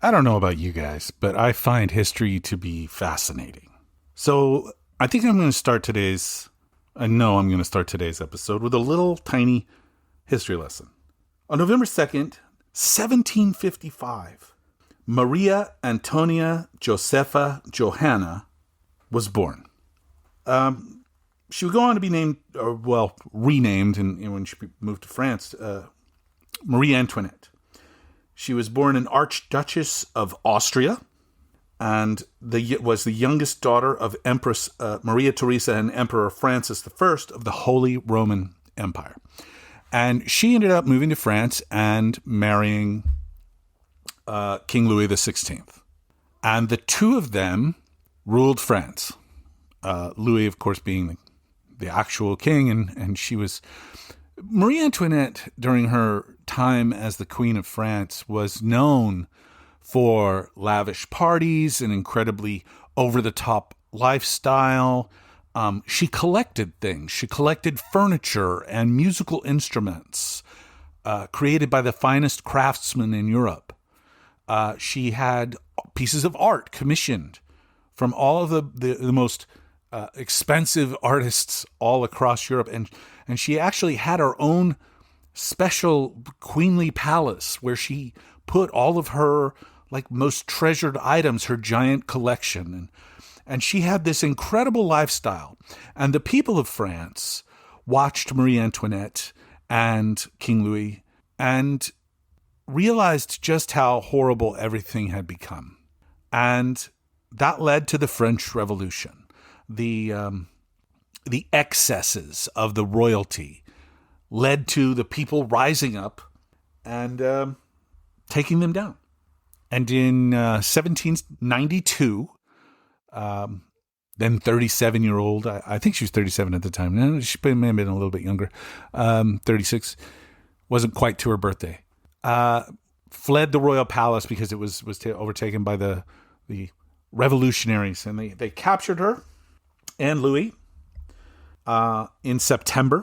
I don't know about you guys, but I find history to be fascinating. So I think I'm going to start today's episode with a little tiny history lesson. On November 2nd, 1755, Maria Antonia Josepha Johanna was born. She would go on to be renamed when she moved to France, Marie Antoinette. She was born an Archduchess of Austria and was the youngest daughter of Empress Maria Theresa and Emperor Francis I of the Holy Roman Empire. And she ended up moving to France and marrying King Louis XVI. And the two of them ruled France. Louis, of course, being the actual king, and she was... Marie Antoinette, during her time as the Queen of France, was known for lavish parties and incredibly over-the-top lifestyle. She collected things. She collected furniture and musical instruments created by the finest craftsmen in Europe. She had pieces of art commissioned from all of the most expensive artists all across Europe. And she actually had her own special queenly palace where she put all of her most treasured items, her giant collection. And she had this incredible lifestyle. And the people of France watched Marie Antoinette and King Louis and realized just how horrible everything had become. And that led to the French Revolution. The excesses of the royalty led to the people rising up and taking them down. And in 1792, then 37-year-old, I think she was 37 at the time. She may have been a little bit younger. 36, wasn't quite to her birthday. Fled the royal palace because it was overtaken by the revolutionaries, and they captured her and Louis in September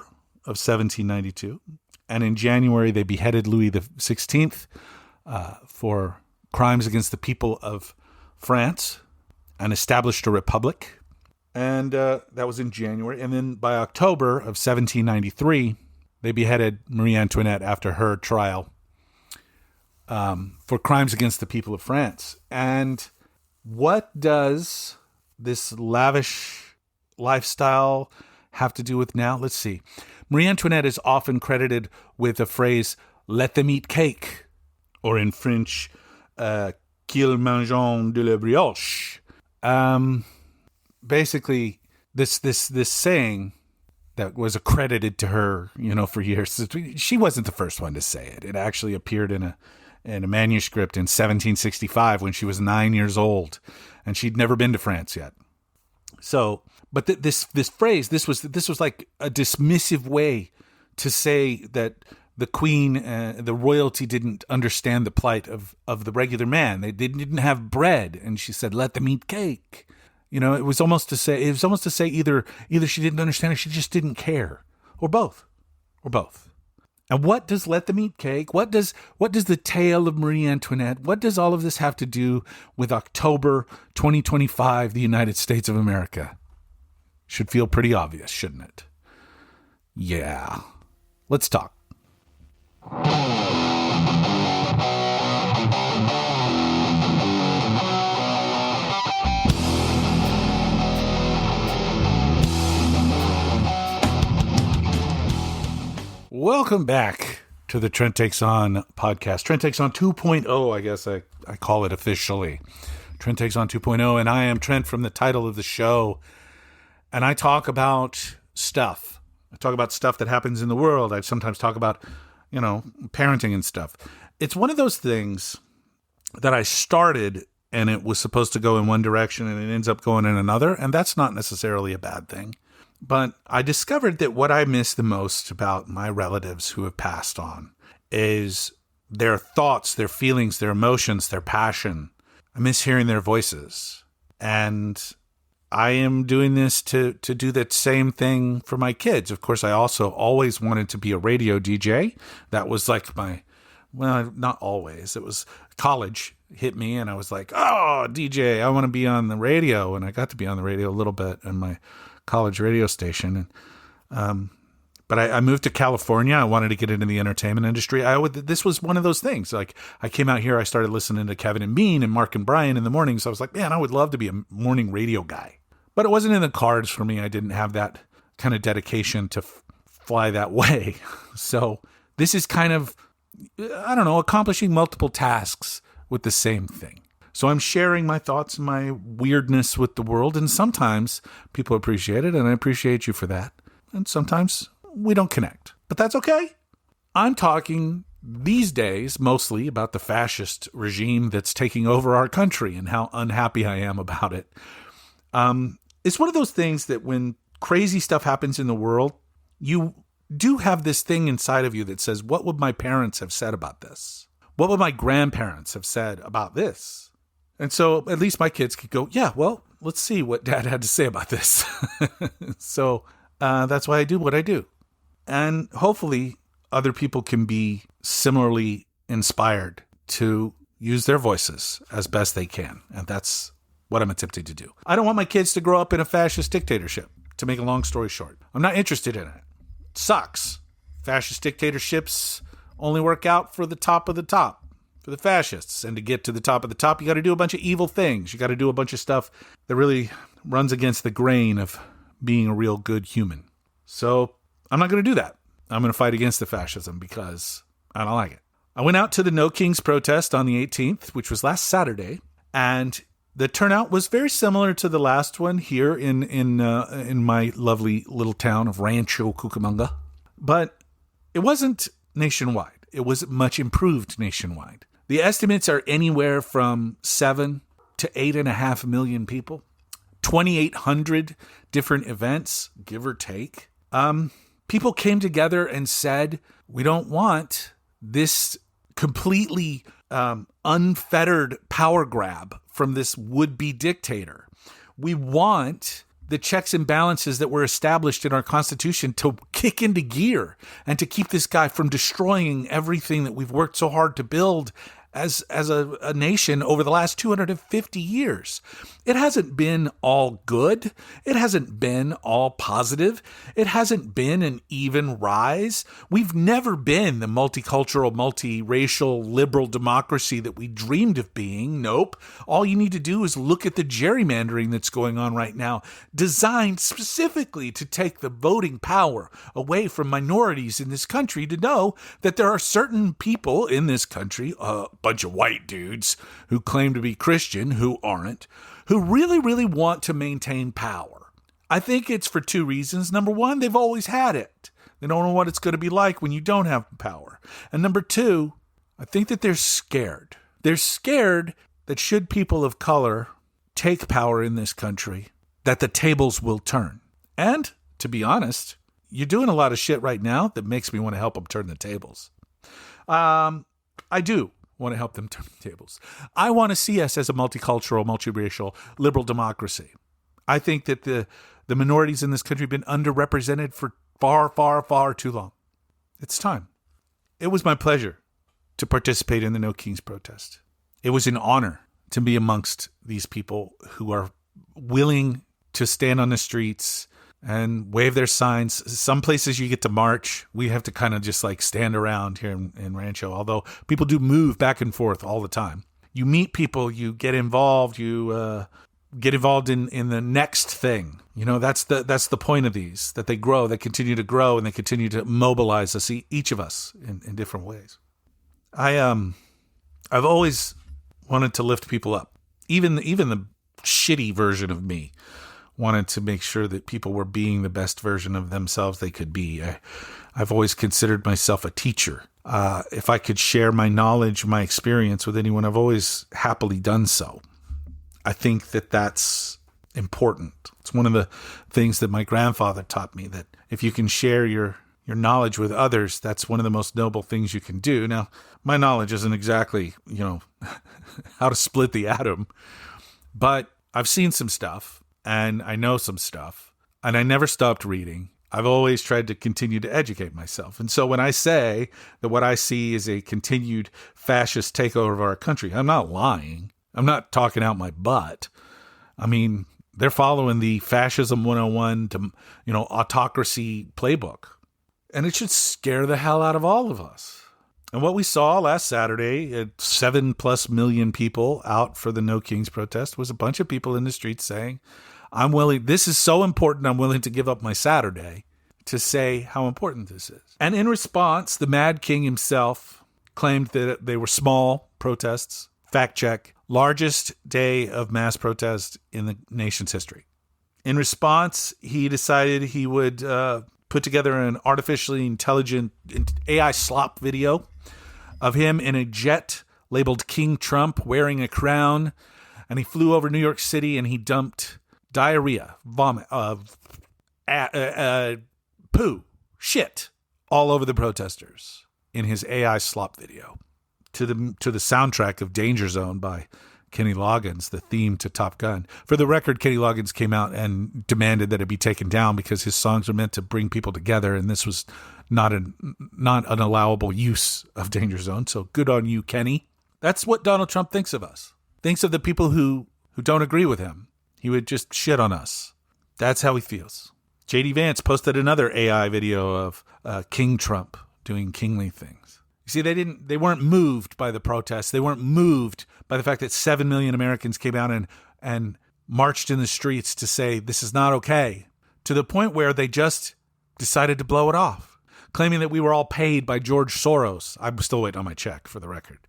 of 1792. And in January, they beheaded Louis XVI for crimes against the people of France and established a republic. And that was in January. And then by October of 1793, they beheaded Marie Antoinette after her trial for crimes against the people of France. And what does this lavish lifestyle have to do with now? Let's see. Marie Antoinette is often credited with the phrase, let them eat cake, or in French, qu'ils mangent de la brioche. Basically, this saying that was accredited to her, for years. She wasn't the first one to say it. It actually appeared in a manuscript in 1765 when she was 9 years old, and she'd never been to France yet. So, but this phrase, this was like a dismissive way to say that the queen, the royalty didn't understand the plight of the regular man. They didn't have bread, and she said, "Let them eat cake." It was almost to say either she didn't understand or she just didn't care, or both. And what does let them eat cake? What does the tale of Marie Antoinette? What does all of this have to do with October 2025, the United States of America? Should feel pretty obvious, shouldn't it? Yeah. Let's talk. Welcome back to the Trent Takes On podcast. Trent Takes On 2.0, I guess I call it officially. Trent Takes On 2.0, and I am Trent from the title of the show. And I talk about stuff. I talk about stuff that happens in the world. I sometimes talk about, parenting and stuff. It's one of those things that I started and it was supposed to go in one direction and it ends up going in another. And that's not necessarily a bad thing. But I discovered that what I miss the most about my relatives who have passed on is their thoughts, their feelings, their emotions, their passion. I miss hearing their voices. And I am doing this to do that same thing for my kids. Of course, I also always wanted to be a radio DJ. That was like not always. It was college. hit me, and I was like, oh, DJ, I want to be on the radio. And I got to be on the radio a little bit on my college radio station. And but I moved to California. I wanted to get into the entertainment industry. This was one of those things. Like, I came out here, I started listening to Kevin and Bean and Mark and Brian in the mornings. So I was like, man, I would love to be a morning radio guy. But it wasn't in the cards for me. I didn't have that kind of dedication to fly that way. So this is kind of, I don't know, accomplishing multiple tasks with the same thing. So I'm sharing my thoughts and my weirdness with the world. And sometimes people appreciate it, and I appreciate you for that. And sometimes we don't connect, but that's okay. I'm talking these days mostly about the fascist regime that's taking over our country and how unhappy I am about it. It's one of those things that when crazy stuff happens in the world, you do have this thing inside of you that says, what would my parents have said about this? What would my grandparents have said about this? And so at least my kids could go, yeah, well, let's see what Dad had to say about this. So that's why I do what I do. And hopefully other people can be similarly inspired to use their voices as best they can. And that's what I'm attempting to do. I don't want my kids to grow up in a fascist dictatorship, to make a long story short. I'm not interested in it. It sucks. Fascist dictatorships only work out for the top of the top, for the fascists. And to get to the top of the top, you got to do a bunch of evil things. You got to do a bunch of stuff that really runs against the grain of being a real good human. So I'm not going to do that. I'm going to fight against the fascism because I don't like it. I went out to the No Kings protest on the 18th, which was last Saturday, and the turnout was very similar to the last one here in my lovely little town of Rancho Cucamonga. But it wasn't nationwide. It was much improved nationwide. The estimates are anywhere from 7 to 8.5 million people, 2,800 different events, give or take. People came together and said, we don't want this completely unfettered power grab from this would-be dictator. We want the checks and balances that were established in our Constitution to kick into gear and to keep this guy from destroying everything that we've worked so hard to build as a nation over the last 250 years. It hasn't been all good. It hasn't been all positive. It hasn't been an even rise. We've never been the multicultural, multiracial, liberal democracy that we dreamed of being. Nope. All you need to do is look at the gerrymandering that's going on right now, designed specifically to take the voting power away from minorities in this country, to know that there are certain people in this country, bunch of white dudes who claim to be Christian, who aren't, who really, really want to maintain power. I think it's for two reasons. Number one, they've always had it. They don't know what it's going to be like when you don't have power. And number two, I think that they're scared. They're scared that should people of color take power in this country, that the tables will turn. And, to be honest, you're doing a lot of shit right now that makes me want to help them turn the tables. I do want to help them turn the tables. I want to see us as a multicultural, multiracial, liberal democracy. I think that the minorities in this country have been underrepresented for far, far, far too long. It's time. It was my pleasure to participate in the No Kings protest. It was an honor to be amongst these people who are willing to stand on the streets and wave their signs. Some places you get to march. We have to kind of just like stand around here in Rancho, although people do move back and forth all the time. You meet people, you get involved, you get involved in the next thing. You know, that's the point of these, that they grow, they continue to grow, and they continue to mobilize us, each of us in different ways. I've always wanted to lift people up. Even the shitty version of me wanted to make sure that people were being the best version of themselves they could be. I've always considered myself a teacher. If I could share my knowledge, my experience with anyone, I've always happily done so. I think that that's important. It's one of the things that my grandfather taught me, that if you can share your knowledge with others, that's one of the most noble things you can do. Now, my knowledge isn't exactly, how to split the atom, but I've seen some stuff. And I know some stuff, and I never stopped reading. I've always tried to continue to educate myself. And so when I say that what I see is a continued fascist takeover of our country, I'm not lying. I'm not talking out my butt. I mean, they're following the Fascism 101 to, autocracy playbook. And it should scare the hell out of all of us. And what we saw last Saturday, 7+ million people out for the No Kings protest, was a bunch of people in the streets saying, this is so important, I'm willing to give up my Saturday to say how important this is. And in response, the Mad King himself claimed that they were small protests. Fact check, largest day of mass protest in the nation's history. In response, he decided he would put together an artificially intelligent AI slop video of him in a jet labeled King Trump wearing a crown. And he flew over New York City and he dumped diarrhea, vomit, poo, shit all over the protesters in his AI slop video to the soundtrack of Danger Zone by Kenny Loggins, the theme to Top Gun. For the record, Kenny Loggins came out and demanded that it be taken down because his songs are meant to bring people together, and this was not an allowable use of Danger Zone. So good on you, Kenny. That's what Donald Trump thinks of us. Thinks of the people who don't agree with him. He would just shit on us. That's how he feels. J.D. Vance posted another AI video of King Trump doing kingly things. You see, they weren't moved by the protests. They weren't moved by the fact that 7 million Americans came out and marched in the streets to say this is not okay, to the point where they just decided to blow it off, claiming that we were all paid by George Soros. I'm still waiting on my check, for the record.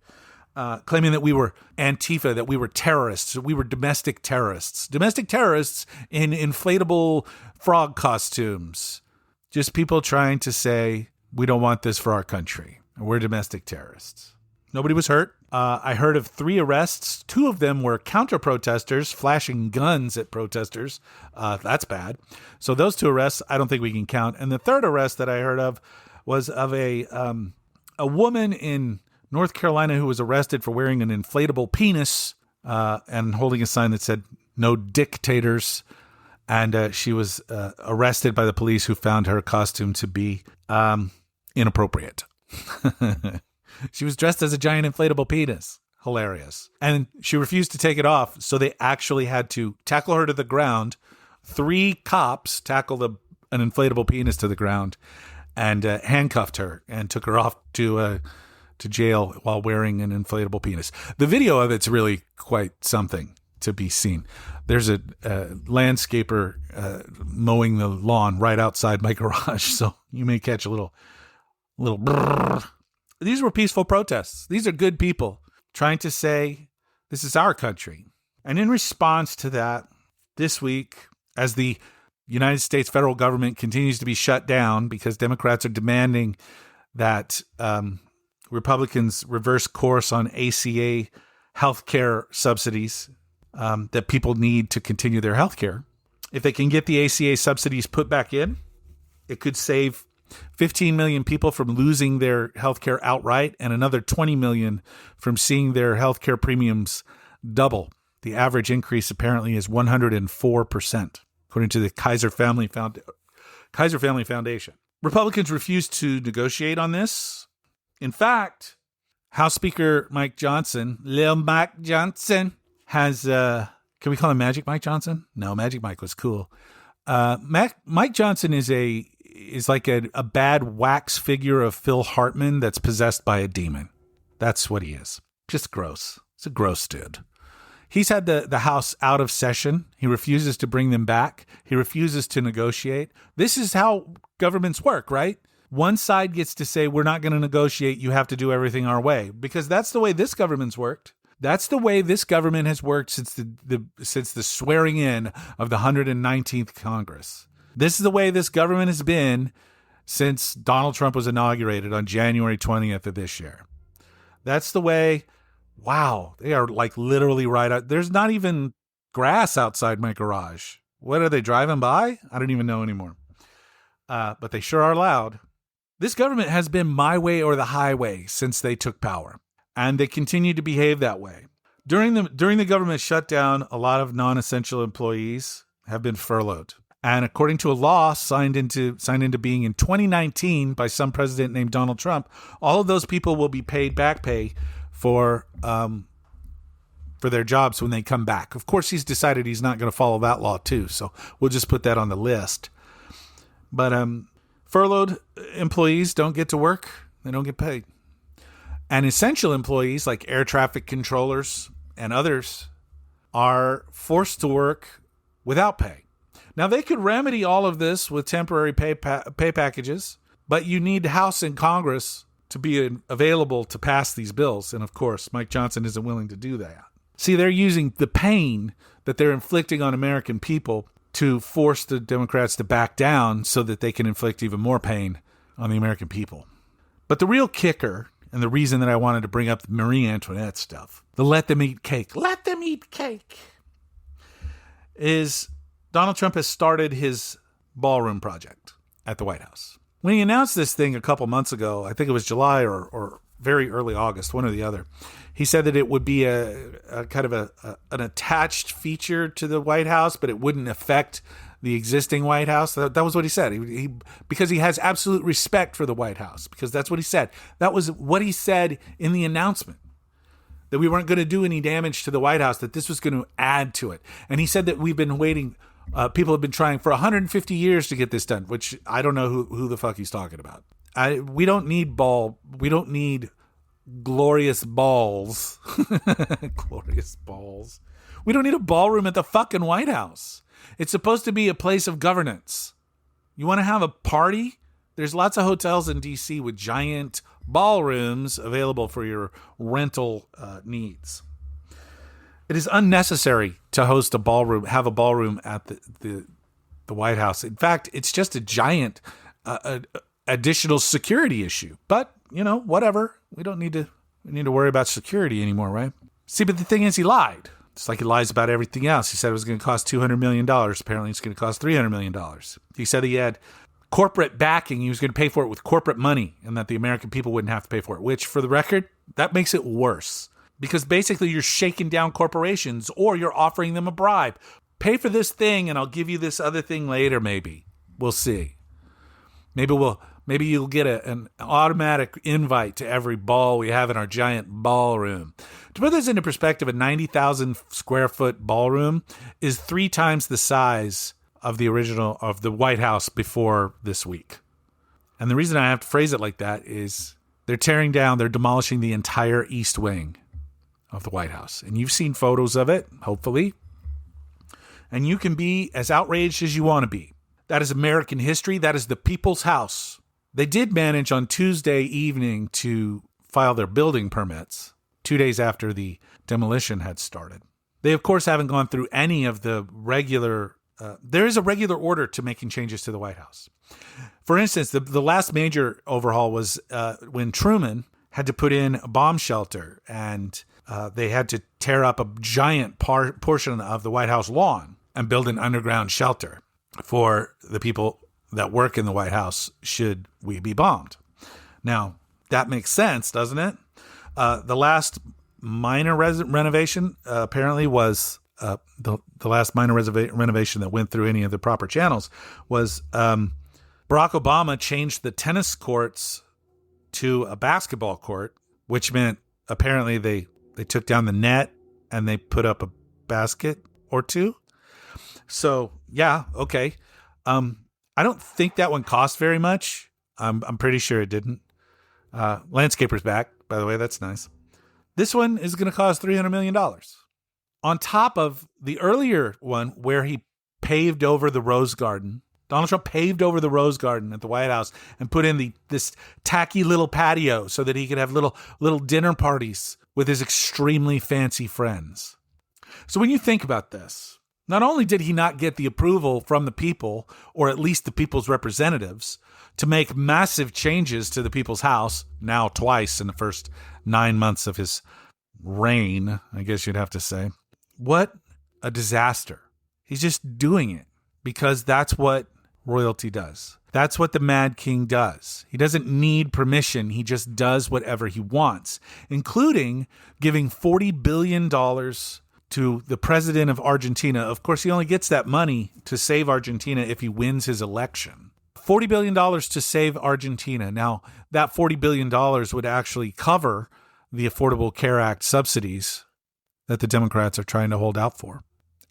Claiming that we were Antifa, that we were terrorists, that we were domestic terrorists in inflatable frog costumes. Just people trying to say, we don't want this for our country. We're domestic terrorists. Nobody was hurt. I heard of 3 arrests. 2 of them were counter-protesters flashing guns at protesters. That's bad. So those 2 arrests, I don't think we can count. And the 3rd arrest that I heard of was of a woman in North Carolina who was arrested for wearing an inflatable penis and holding a sign that said, "No dictators." And she was arrested by the police, who found her costume to be inappropriate. She was dressed as a giant inflatable penis. Hilarious. And she refused to take it off, so they actually had to tackle her to the ground. 3 cops tackled an inflatable penis to the ground and handcuffed her and took her off to jail while wearing an inflatable penis. The video of it's really quite something to be seen. There's a landscaper mowing the lawn right outside my garage, so you may catch a little brrr. These were peaceful protests. These are good people trying to say this is our country. And in response to that, this week, as the United States federal government continues to be shut down because Democrats are demanding that Republicans reverse course on ACA healthcare subsidies that people need to continue their healthcare. If they can get the ACA subsidies put back in, it could save 15 million people from losing their healthcare outright and another 20 million from seeing their healthcare premiums double. The average increase apparently is 104%, according to the Kaiser Family Foundation. Republicans refused to negotiate on this. In fact, House Speaker Mike Johnson, Lil Mike Johnson, has, can we call him Magic Mike Johnson? No, Magic Mike was cool. Mike Johnson is like a bad wax figure of Phil Hartman that's possessed by a demon. That's what he is. Just gross. It's a gross dude. He's had the House out of session. He refuses to bring them back. He refuses to negotiate. This is how governments work, right? One side gets to say, we're not going to negotiate. You have to do everything our way, because that's the way this government's worked. That's the way this government has worked since the swearing in of the 119th Congress. This is the way this government has been since Donald Trump was inaugurated on January 20th of this year. That's the way. Wow, they are like literally right out. There's not even grass outside my garage. What are they driving by? I don't even know anymore. But they sure are loud. This government has been my way or the highway since they took power, and they continue to behave that way. During the government shutdown, a lot of non-essential employees have been furloughed. And according to a law signed into being in 2019 by some president named Donald Trump, all of those people will be paid back pay for their jobs when they come back. Of course, he's decided he's not going to follow that law too, so we'll just put that on the list. But furloughed employees don't get to work. They don't get paid. And essential employees like air traffic controllers and others are forced to work without pay. Now, they could remedy all of this with temporary pay packages, but you need the House and Congress to be available to pass these bills. And of course, Mike Johnson isn't willing to do that. See, they're using the pain that they're inflicting on American people to force the Democrats to back down so that they can inflict even more pain on the American people. But the real kicker, and the reason that I wanted to bring up the Marie Antoinette stuff, the let them eat cake, is Donald Trump has started his ballroom project at the White House. When he announced this thing a couple months ago, I think it was July or very early August, one or the other, he said that it would be a kind of an attached feature to the White House, but it wouldn't affect the existing White House. That was what he said. He because he has absolute respect for the White House, because that's what he said. That was what he said in the announcement, that we weren't going to do any damage to the White House, that this was going to add to it. And he said that we've been waiting. People have been trying for 150 years to get this done, which I don't know who the fuck he's talking about. We don't need glorious balls. Glorious balls. We don't need a ballroom at the fucking White House. It's supposed to be a place of governance. You want to have a party? There's lots of hotels in D.C. with giant ballrooms available for your rental needs. It is unnecessary to host a ballroom, have a ballroom at the White House. In fact, it's just a giant additional security issue. But, whatever. We need to worry about security anymore, right? See, but the thing is, he lied. It's like he lies about everything else. He said it was going to cost $200 million. Apparently, it's going to cost $300 million. He said he had corporate backing. He was going to pay for it with corporate money and that the American people wouldn't have to pay for it, which, for the record, that makes it worse. Because basically you're shaking down corporations, or you're offering them a bribe. Pay for this thing and I'll give you this other thing later, maybe. We'll see. Maybe you'll get an automatic invite to every ball we have in our giant ballroom. To put this into perspective, a 90,000 square foot ballroom is 3 times the size of the White House before this week. And the reason I have to phrase it like that is they're demolishing the entire East Wing of the White House. And you've seen photos of it, hopefully. And you can be as outraged as you want to be. That is American history. That is the people's house. They did manage on Tuesday evening to file their building permits 2 days after the demolition had started. They, of course, haven't gone through any of the regular... there is a regular order to making changes to the White House. For instance, the last major overhaul was when Truman had to put in a bomb shelter, and they had to tear up a giant portion of the White House lawn and build an underground shelter for the people that work in the White House should we be bombed. Now, that makes sense, doesn't it? The last minor renovation apparently was the last minor renovation that went through any of the proper channels was Barack Obama changed the tennis courts to a basketball court, which meant apparently they took down the net and they put up a basket or two. So, yeah, okay. I don't think that one cost very much. I'm pretty sure it didn't. Landscaper's back, by the way. That's nice. This one is going to cost $300 million. On top of the earlier one where he paved over the Rose Garden. Donald Trump paved over the Rose Garden at the White House and put in this tacky little patio so that he could have little dinner parties with his extremely fancy friends. So when you think about this, not only did he not get the approval from the people, or at least the people's representatives, to make massive changes to the people's house, now twice in the first 9 months of his reign, I guess you'd have to say. What a disaster. He's just doing it because that's what royalty does. That's what the Mad King does. He doesn't need permission. He just does whatever he wants, including giving $40 billion to the president of Argentina. Of course, he only gets that money to save Argentina if he wins his election. $40 billion to save Argentina. Now, that $40 billion would actually cover the Affordable Care Act subsidies that the Democrats are trying to hold out for.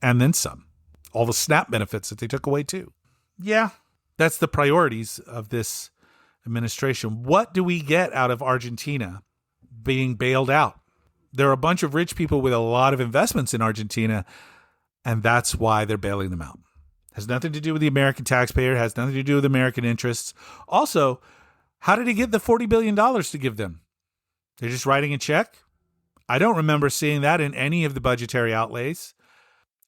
And then some. All the SNAP benefits that they took away too. Yeah, that's the priorities of this administration. What do we get out of Argentina being bailed out? There are a bunch of rich people with a lot of investments in Argentina, and that's why they're bailing them out. Has nothing to do with the American taxpayer, has nothing to do with American interests. Also, how did he get the $40 billion to give them? They're just writing a check? I don't remember seeing that in any of the budgetary outlays.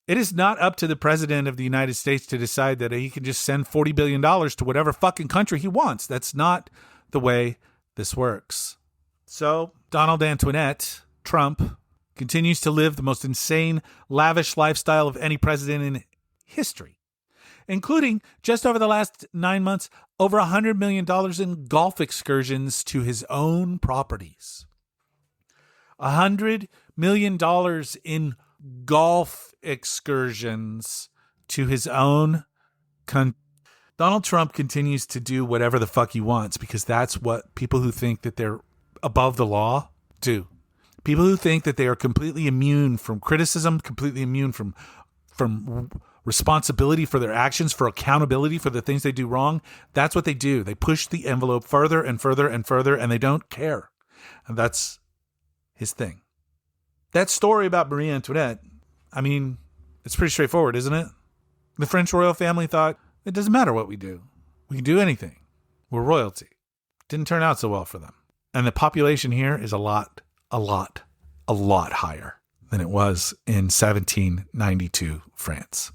It is not up to the president of the United States to decide that he can just send $40 billion to whatever fucking country he wants. That's not the way this works. So, Donald Antoinette Trump continues to live the most insane, lavish lifestyle of any president in history, including just over the last 9 months, over $100 million in golf excursions to his own properties. $100 million in golf excursions to his own Donald Trump continues to do whatever the fuck he wants because that's what people who think that they're above the law do. People who think that they are completely immune from criticism, completely immune from responsibility for their actions, for accountability for the things they do wrong, that's what they do. They push the envelope further and further and further, and they don't care. And that's his thing. That story about Marie Antoinette, I mean, it's pretty straightforward, isn't it? The French royal family thought, it doesn't matter what we do. We can do anything. We're royalty. Didn't turn out so well for them. And the population here is a lot higher than it was in 1792 France.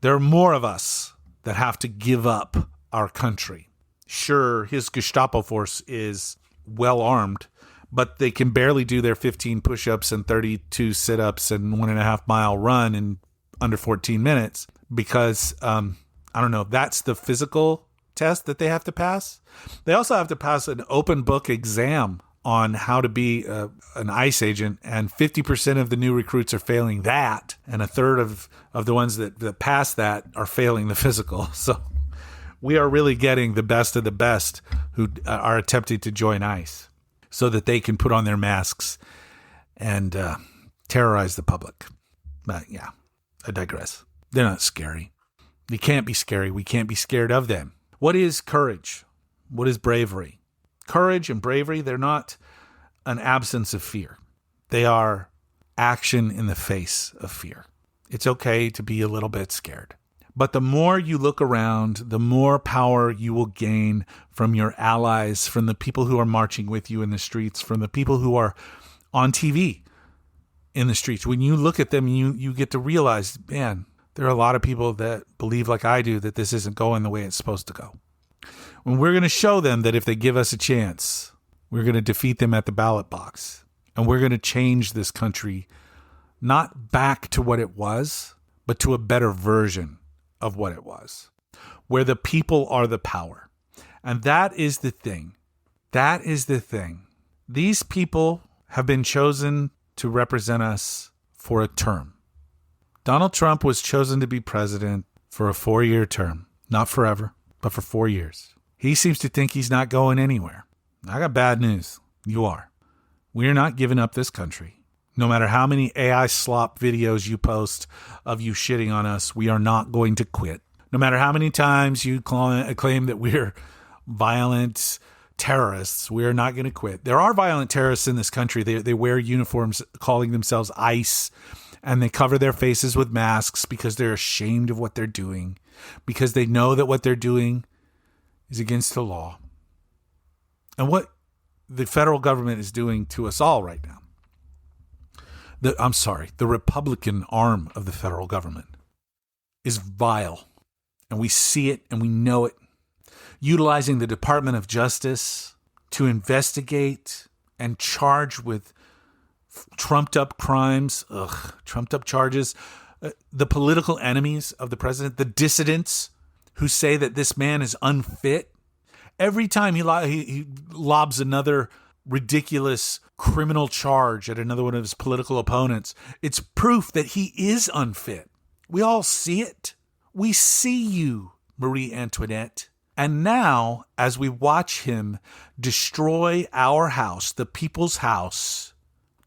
There are more of us that have to give up our country. Sure, his Gestapo force is well armed, but they can barely do their 15 push-ups and 32 sit-ups and 1.5 mile run in under 14 minutes because, I don't know, that's the physical test that they have to pass. They also have to pass an open book exam on how to be an ICE agent, and 50% of the new recruits are failing that, and a third of the ones that pass that are failing the physical. So we are really getting the best of the best who are attempting to join ICE so that they can put on their masks and terrorize the public. But yeah, I digress. They're not scary. They can't be scary. We can't be scared of them. What is courage? What is bravery? Courage and bravery, they're not an absence of fear. They are action in the face of fear. It's okay to be a little bit scared. But the more you look around, the more power you will gain from your allies, from the people who are marching with you in the streets, from the people who are on TV in the streets. When you look at them, you get to realize, man, there are a lot of people that believe like I do that this isn't going the way it's supposed to go. When we're going to show them that if they give us a chance, we're going to defeat them at the ballot box. And we're going to change this country, not back to what it was, but to a better version of what it was, where the people are the power. And that is the thing. That is the thing. These people have been chosen to represent us for a term. Donald Trump was chosen to be president for a 4-year term. Not forever, but for 4 years. He seems to think he's not going anywhere. I got bad news. You are. We are not giving up this country. No matter how many AI slop videos you post of you shitting on us, we are not going to quit. No matter how many times you claim that we're violent terrorists, we are not going to quit. There are violent terrorists in this country. They wear uniforms calling themselves ICE, and they cover their faces with masks because they're ashamed of what they're doing, because they know that what they're doing is against the law. And what the federal government is doing to us all right now, the Republican arm of the federal government is vile. And we see it and we know it. Utilizing the Department of Justice to investigate and charge with trumped up crimes, trumped up charges, the political enemies of the president, the dissidents who say that this man is unfit. Every time he lobs another ridiculous criminal charge at another one of his political opponents. It's proof that he is unfit. We all see it. We see you, Marie Antoinette. And now, as we watch him destroy our house, the people's house,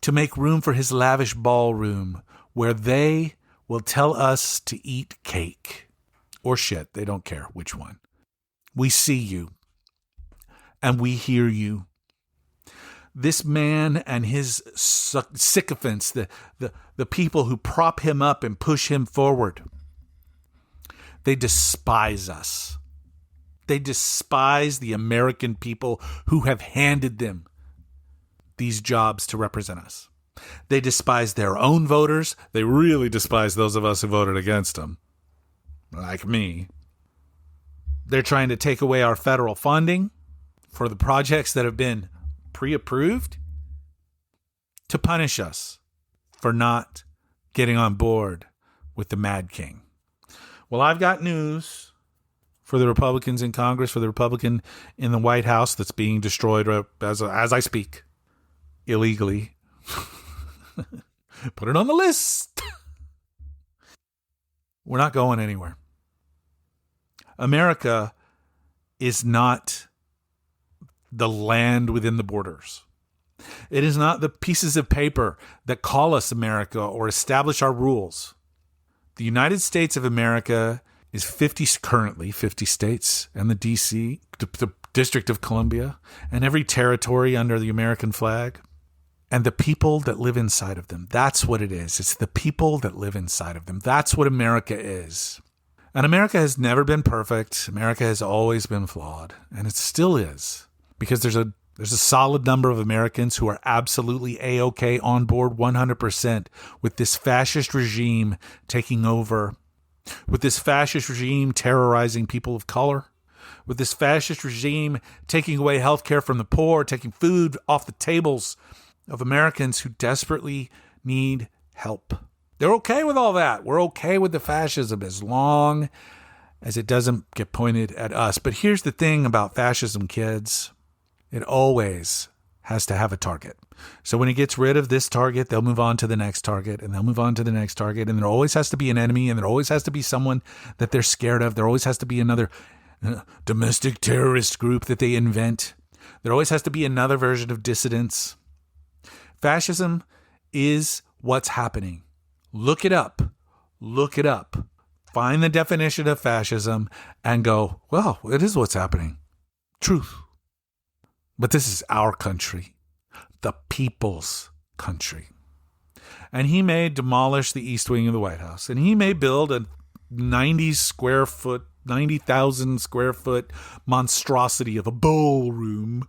to make room for his lavish ballroom, where they will tell us to eat cake. Or shit, they don't care which one. We see you. And we hear you. This man and his sycophants, the people who prop him up and push him forward, they despise us. They despise the American people who have handed them these jobs to represent us. They despise their own voters. They really despise those of us who voted against them, like me. They're trying to take away our federal funding for the projects that have been pre-approved to punish us for not getting on board with the Mad King. Well, I've got news for the Republicans in Congress, for the Republican in the White House that's being destroyed as I speak, illegally. Put it on the list. We're not going anywhere. America is not the land within the borders. It is not the pieces of paper that call us America or establish our rules. The United States of America is currently 50 states and the D.C., the District of Columbia, and every territory under the American flag, and the people that live inside of them. That's what it is. It's the people that live inside of them. That's what America is. And America has never been perfect. America has always been flawed, and it still is, because there's a solid number of Americans who are absolutely A-OK on board 100% with this fascist regime taking over, with this fascist regime terrorizing people of color, with this fascist regime taking away health care from the poor, taking food off the tables of Americans who desperately need help. They're okay with all that. We're okay with the fascism as long as it doesn't get pointed at us. But here's the thing about fascism, kids. It always has to have a target. So when it gets rid of this target, they'll move on to the next target, and they'll move on to the next target. And there always has to be an enemy, and there always has to be someone that they're scared of. There always has to be another domestic terrorist group that they invent. There always has to be another version of dissidents. Fascism is what's happening. Look it up. Look it up. Find the definition of fascism and go, well, it is what's happening. Truth. But this is our country, the people's country. And he may demolish the East Wing of the White House, and he may build a 90,000 square foot monstrosity of a ballroom,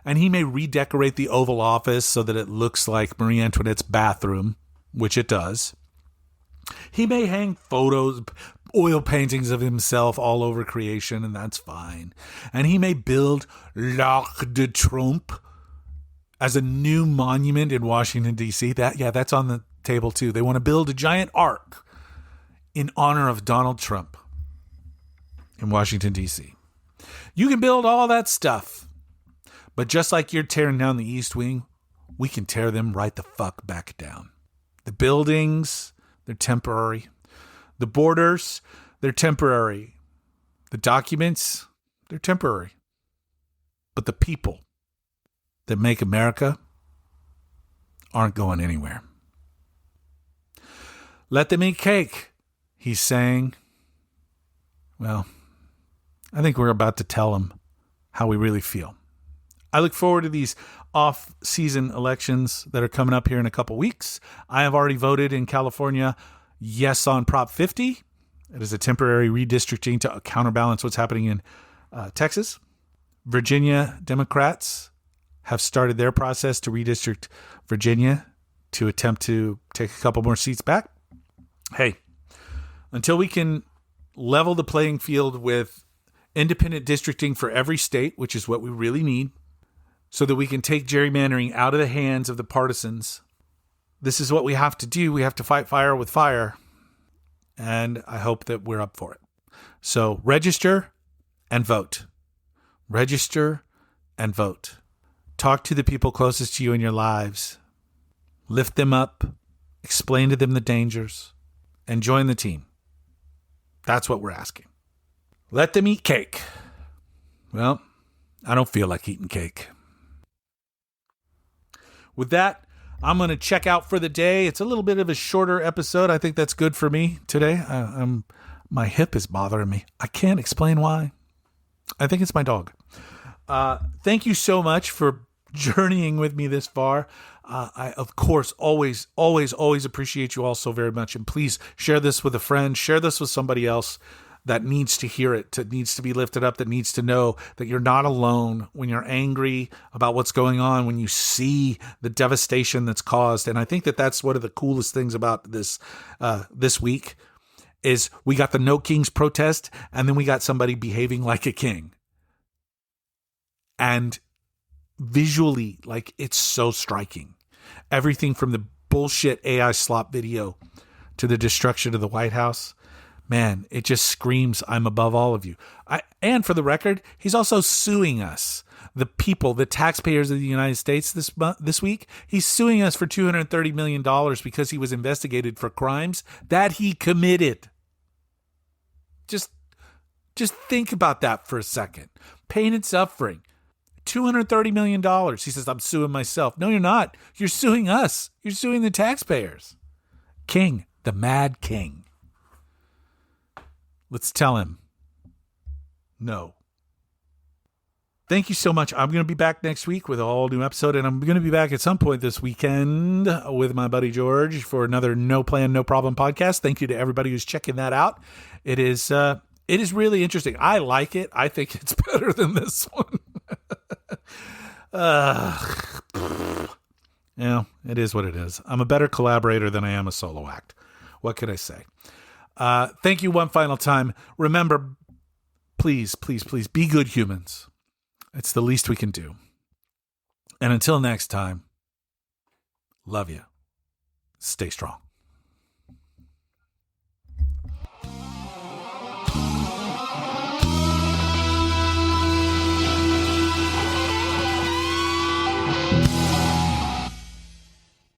and he may redecorate the Oval Office so that it looks like Marie Antoinette's bathroom, which it does. He may hang photos, oil paintings of himself all over creation, and that's fine. And he may build l'Arc de Triomphe as a new monument in Washington, D.C. That's on the table, too. They want to build a giant arc in honor of Donald Trump in Washington, D.C. You can build all that stuff. But just like you're tearing down the East Wing, we can tear them right the fuck back down. The buildings, they're temporary. The borders, they're temporary. The documents, they're temporary. But the people that make America aren't going anywhere. Let them eat cake, he's saying. Well, I think we're about to tell them how we really feel. I look forward to these off-season elections that are coming up here in a couple weeks. I have already voted in California yes on Prop 50. It is a temporary redistricting to counterbalance what's happening in Texas. Virginia Democrats have started their process to redistrict Virginia to attempt to take a couple more seats back. Hey, until we can level the playing field with independent districting for every state, which is what we really need, so that we can take gerrymandering out of the hands of the partisans, this is what we have to do. We have to fight fire with fire. And I hope that we're up for it. So register and vote. Register and vote. Talk to the people closest to you in your lives. Lift them up. Explain to them the dangers. And join the team. That's what we're asking. Let them eat cake. Well, I don't feel like eating cake. With that, I'm going to check out for the day. It's a little bit of a shorter episode. I think that's good for me today. My hip is bothering me. I can't explain why. I think it's my dog. Thank you so much for journeying with me this far. I, of course, always appreciate you all so very much. And please share this with a friend. Share this with somebody else that needs to hear it, that needs to be lifted up, that needs to know that you're not alone when you're angry about what's going on, when you see the devastation that's caused. And I think that that's one of the coolest things about this week is we got the No Kings protest, and then we got somebody behaving like a king. And visually, like, it's so striking. Everything from the bullshit AI slop video to the destruction of the White House. Man, it just screams, I'm above all of you. And for the record, he's also suing us, the people, the taxpayers of the United States this week. He's suing us for $230 million because he was investigated for crimes that he committed. Just think about that for a second. Pain and suffering. $230 million. He says, I'm suing myself. No, you're not. You're suing us. You're suing the taxpayers. King, the Mad King. Let's tell him no. Thank you so much. I'm going to be back next week with a all new episode, and I'm going to be back at some point this weekend with my buddy George for another No Plan, No Problem podcast. Thank you to everybody who's checking that out. It is really interesting. I like it. I think it's better than this one. It is what it is. I'm a better collaborator than I am a solo act. What can I say? Thank you one final time. Remember, please, please, please be good humans. It's the least we can do. And until next time, love you. Stay strong.